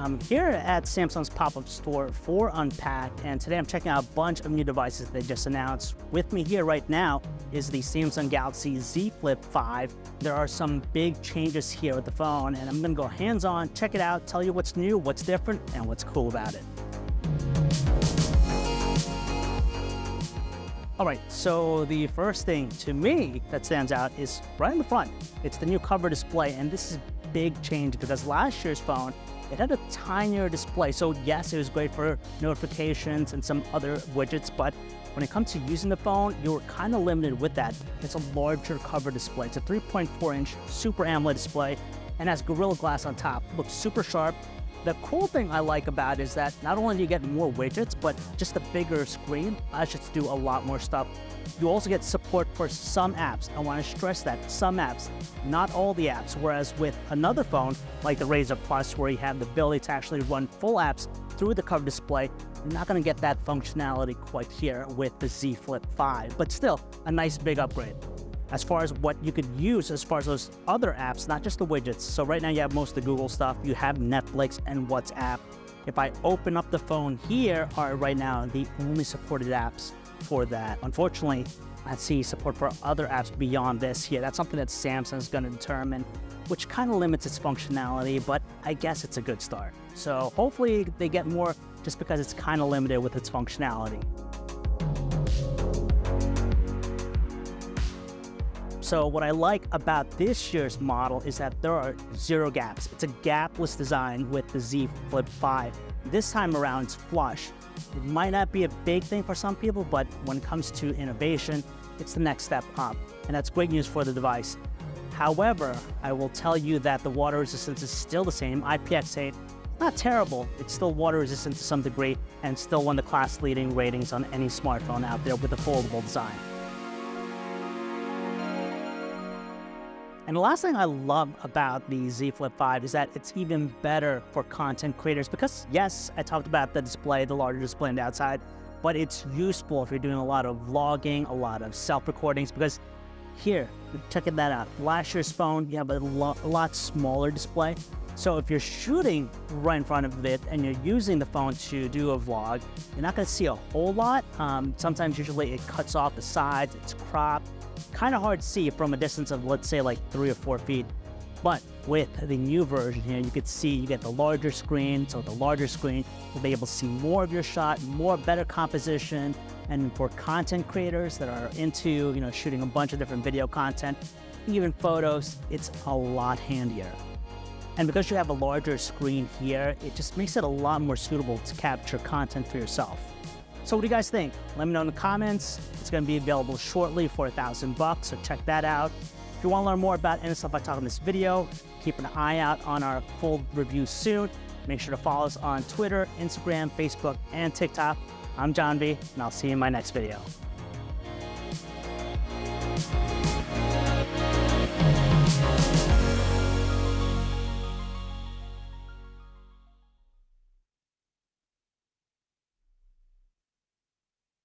I'm here at Samsung's pop-up store for Unpack, and today I'm checking out a bunch of new devices they just announced. With me here right now is the Samsung Galaxy Z Flip 5. There are some big changes here with the phone, and I'm gonna go hands-on, check it out, tell you what's new, what's different, and what's cool about it. All right, so the first thing to me that stands out is right in the front. It's the new cover display, and this is a big change because last year's phone, it had a tinier display. So yes, it was great for notifications and some other widgets, but when it comes to using the phone, you were kind of limited with that. It's a larger cover display. It's a 3.4-inch Super AMOLED display and has Gorilla Glass on top. Looks super sharp. The cool thing I like about it is that not only do you get more widgets, but just a bigger screen allows you to do a lot more stuff. You also get support for some apps. I want to stress that, some apps, not all the apps. Whereas with another phone, like the Razr Plus, where you have the ability to actually run full apps through the cover display, you're not going to get that functionality quite here with the Z Flip 5, but still a nice big upgrade. As far as what you could use as far as those other apps, not just the widgets. So right now you have most of the Google stuff, you have Netflix and WhatsApp. If I open up the phone here, are right now the only supported apps for that. Unfortunately, I see support for other apps beyond this here. That's something that Samsung's gonna determine, which kind of limits its functionality, but I guess it's a good start. So hopefully they get more just because it's kind of limited with its functionality. So what I like about this year's model is that there are zero gaps. It's a gapless design with the Z Flip 5. This time around, it's flush. It might not be a big thing for some people, but when it comes to innovation, it's the next step up. And that's great news for the device. However, I will tell you that the water resistance is still the same, IPX8. Not terrible, it's still water resistant to some degree, and still one of the class-leading ratings on any smartphone out there with a foldable design. And the last thing I love about the Z Flip 5 is that it's even better for content creators because, yes, I talked about the display, the larger display on the outside, but it's useful if you're doing a lot of vlogging, a lot of self-recordings, because here, checking that out. Last year's phone, you have a lot smaller display. So if you're shooting right in front of it and you're using the phone to do a vlog, you're not gonna see a whole lot. Sometimes usually it cuts off the sides, it's cropped. Kind of hard to see from a distance of, let's say, like 3 or 4 feet. But with the new version here, you could see you get the larger screen. So with the larger screen, you'll be able to see more of your shot, better composition. And for content creators that are into, shooting a bunch of different video content, even photos, it's a lot handier. And because you have a larger screen here, it just makes it a lot more suitable to capture content for yourself. So what do you guys think? Let me know in the comments. It's gonna be available shortly for $1,000, so check that out. If you wanna learn more about any stuff I talk in this video, keep an eye out on our full review soon. Make sure to follow us on Twitter, Instagram, Facebook, and TikTok. I'm John B, and I'll see you in my next video.